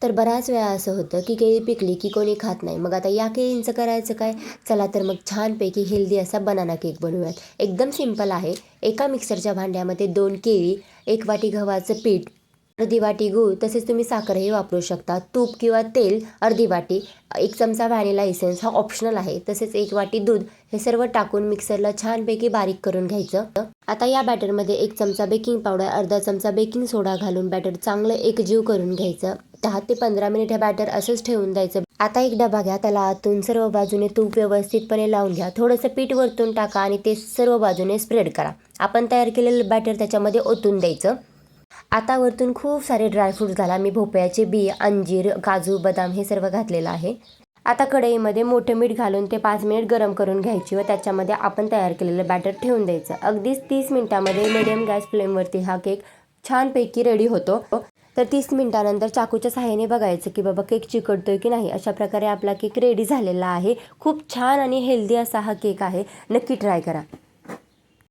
तर बऱ्याच वेळा असं होतं की केळी पिकली की कोणी खात नाही. मग आता या केळींचं करायचं काय? चला तर मग छानपैकी हेल्दी असा बनाना केक बनवूयात. एकदम सिंपल आहे. एका मिक्सरच्या भांड्यामध्ये 2 केळी, 1 वाटी गव्हाचं पीठ, अर्धी वाटी गूळ, तसेच तुम्ही साखरही वापरू शकता. तूप किंवा तेल अर्धी वाटी, 1 चमचा व्हॅनिला इसेन्स हा ऑप्शनल आहे. तसेच 1 वाटी दूध, हे सर्व टाकून मिक्सरला छानपैकी बारीक करून घ्यायचं. आता या बॅटरमध्ये 1 चमचा बेकिंग पावडर, अर्धा चमचा बेकिंग सोडा घालून बॅटर चांगलं एकजीव करून घ्यायचं. 10 ते 15 मिनिट हे बॅटर असंच ठेवून द्यायचं. आता एक डबा घ्या, त्याला आतून सर्व बाजूने तूप व्यवस्थितपणे लावून घ्या. थोडंसं पीठ वरतून टाका आणि ते सर्व बाजूने स्प्रेड करा. आपण तयार केलेलं बॅटर त्याच्यामध्ये ओतून द्यायचं. आता वरतून खूप सारे ड्रायफ्रूट्स घाला. मी भोपळ्याचे बी, अंजीर, काजू, बदाम हे सर्व घातलेलं आहे. आता कढईमध्ये मोठं मीठ घालून ते 5 मिनिट गरम करून घ्यायची व त्याच्यामध्ये आपण तयार केलेलं बॅटर ठेवून द्यायचं. अगदीच 30 मिनिटामध्ये मीडियम गॅस फ्लेमवरती हा केक छानपैकी रेडी होतो. तर 30 मिनिटानंतर चाकूच्या सहाय्याने बघायचं की बाबा केक चिकटतोय की नाही. अशा प्रकारे आपला केक रेडी झालेला आहे. खूप छान आणि हेल्दी असा हा केक आहे. नक्की ट्राय करा.